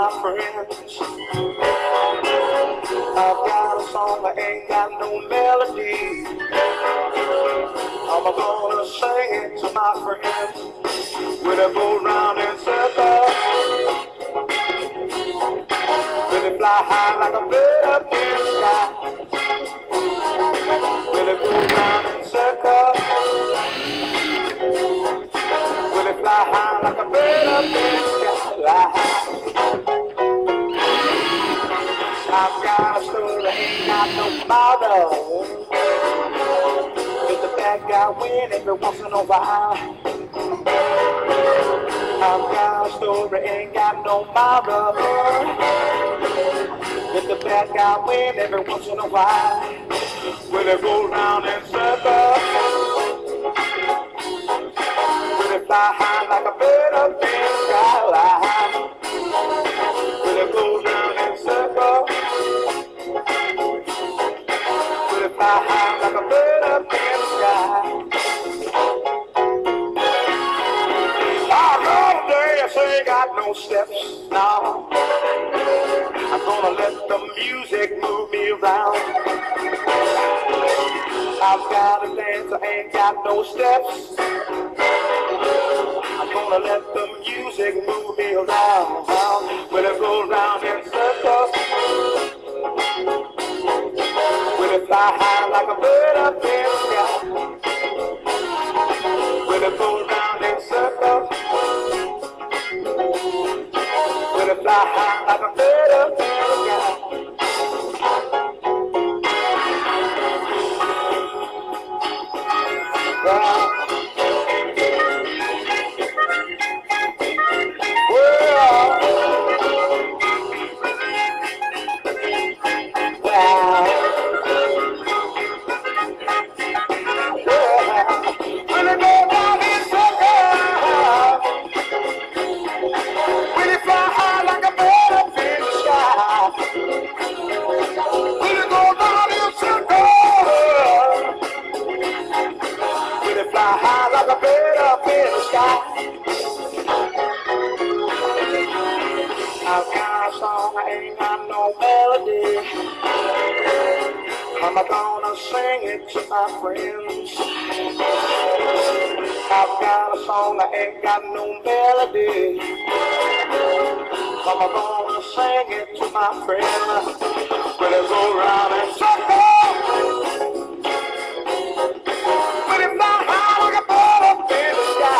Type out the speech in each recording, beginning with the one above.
my friends. I've got a song that ain't got no melody. I'm gonna sing it to my friends. When I go round in circles, when they fly high like a bird up in the sky. When I go round in circles, when they fly high like a bird up in the sky. I've got a story, ain't got no mother. Let the bad guy win every once in a while. I've got a story, ain't got no mother. Let the bad guy win every once in a while. When they go round in circles, when they fly high like a bird up in the sky. When they go round in circles, when they fly high like a bird up in the sky. Ain't got no steps now. I'm gonna let the music move me around. I've got a dance, I ain't got no steps. I'm gonna let the music move me around. When I go round in circles, when I fly high like a bird up in the sky. When I go round in circles, when I fly high like a bird up in the sky. I've got a song, I ain't got no melody. I'm gonna sing it to my friends. I've got a song, I ain't got no melody. I'm gonna sing it to my friends. When it go round in circles, when it fly high like a bird up in the sky.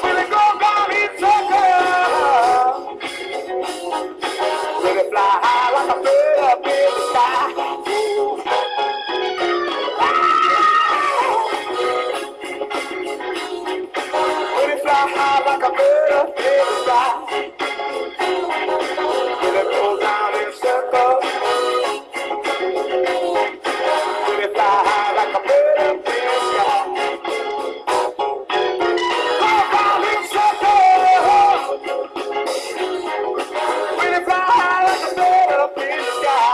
When it go round in circles, when it fly high like a bird up in the sky. When it fly high like a bird up in the sky. When it goes round in circles, when it fly high like a bird up in the sky. Go round in circles, when it fly high like a bird up in the sky.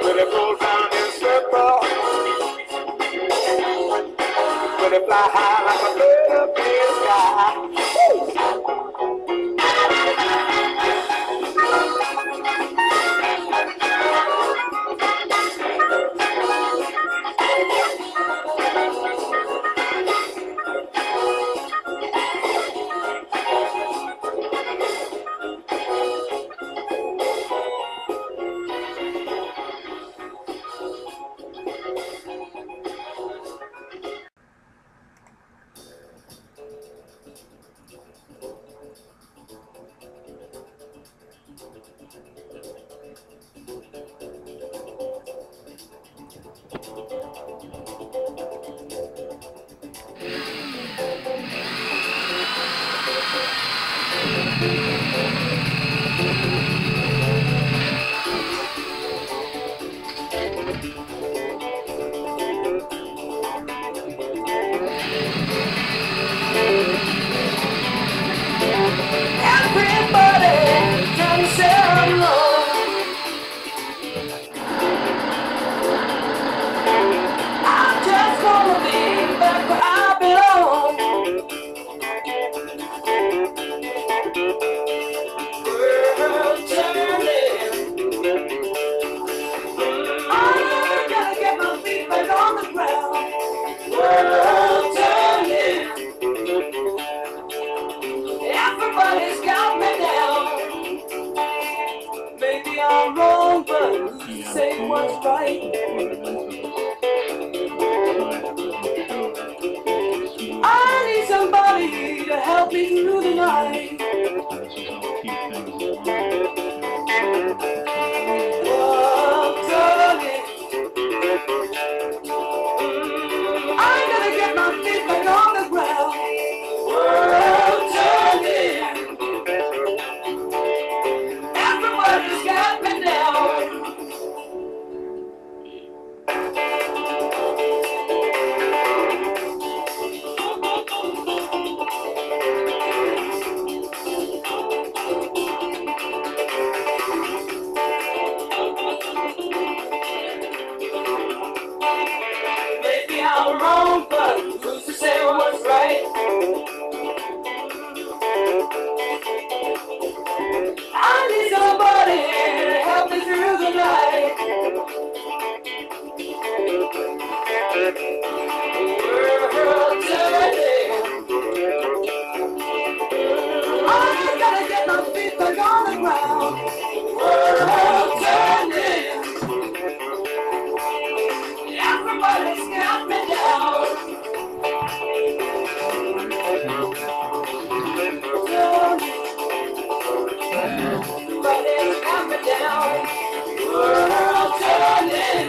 When it goes round in circles, when it fly high like a bird up in the sky. say what's right. I need somebody to help me through the night. I'm gonna get my feet back on the ground. World turning. Everybody's got me down. Maybe I'm wrong, but who's to say what's right? I need somebody to help me through the night. World turning. I gotta get my feet back on the ground. World turning. Everybody's got me down. Everybody's got me down. World turning.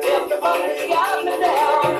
Everybody's got me down.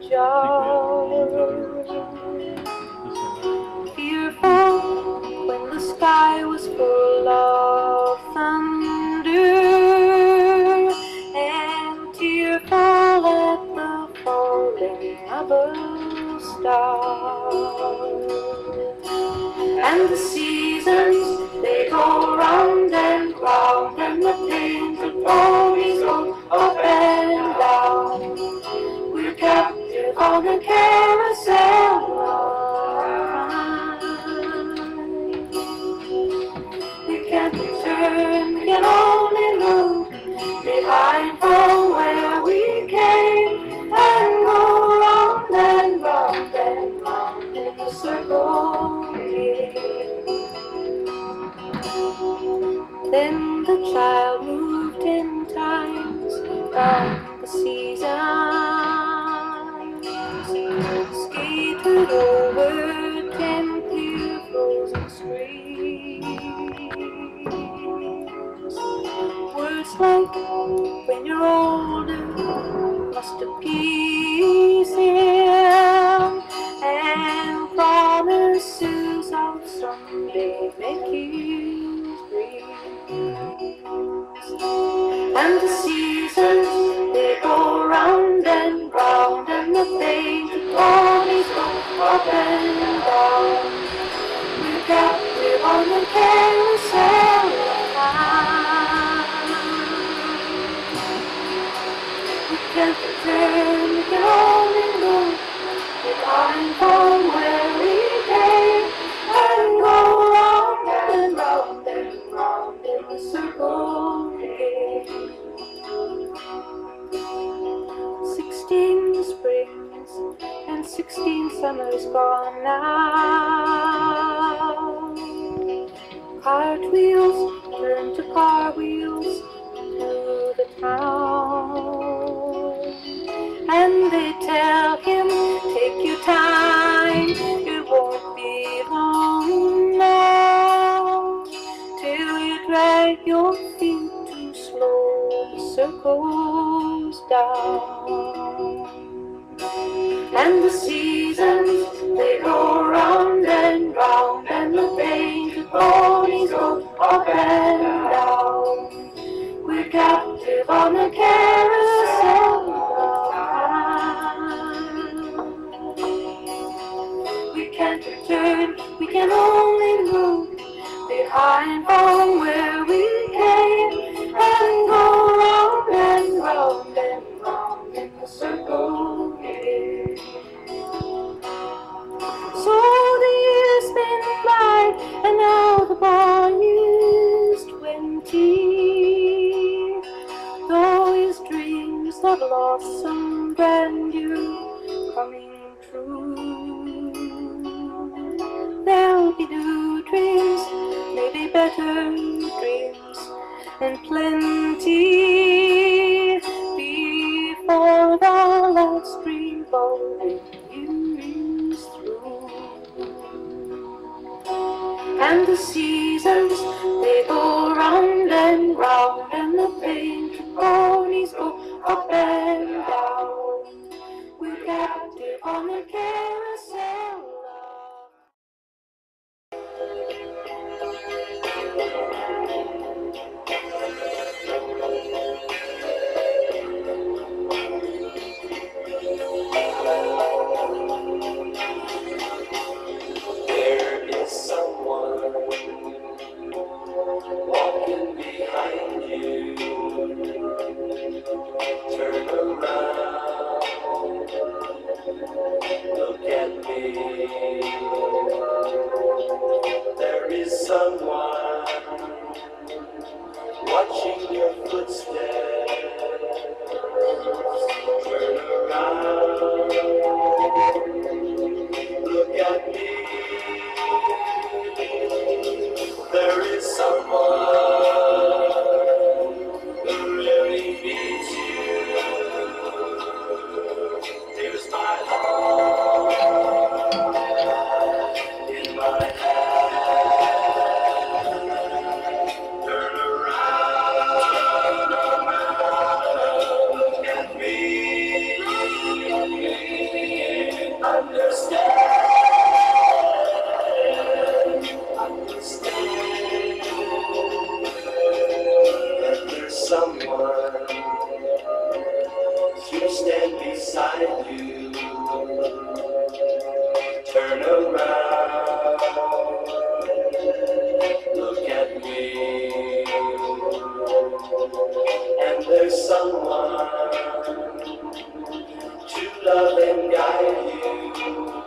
jar. Fearful when the sky was full of thunder, and tearful at the falling of a star. And the seasons, they go round and round, and the painted ponies go up and down. We're captive on a carousel ride. We can't return, we can only look behind from where we came, and go round and round and round in a circle again. Then the child moved in times down the seasons, skated over 10 clear frozen streams. Words like when you're older must appease him, and promises of someday make you breathe. And the seasons, they go round and round, and the painted ponies go up and down. We're captive on the carousel ride. We can't return, we can only look behind from where we came, and go round and round and round in a circle again. 16 springs and 16 summers gone now. Cartwheels turn to car wheels through the town, and they tell him, take your time, it won't be long now, till you drag your feet too slow, the circles down. And the seasons, they go round and round, and the painted ponies go up and down. We're captive on the carousel ride. We can't return, we can only look behind from where we came, and go round and round and round in the circle again. So the years spin by, and now the boy is 20. Though his dreams of lost grandeur coming true, there'll be new dreams, maybe better dreams, and plenty before the last revolving years through. And the seasons, they go round and round, and the painted ponies go up and down. We're captive on the carousel of there is someone walking behind you. Turn around, look Understand that there's someone to stand beside you. Turn around, look at me, and there's someone to love and guide you.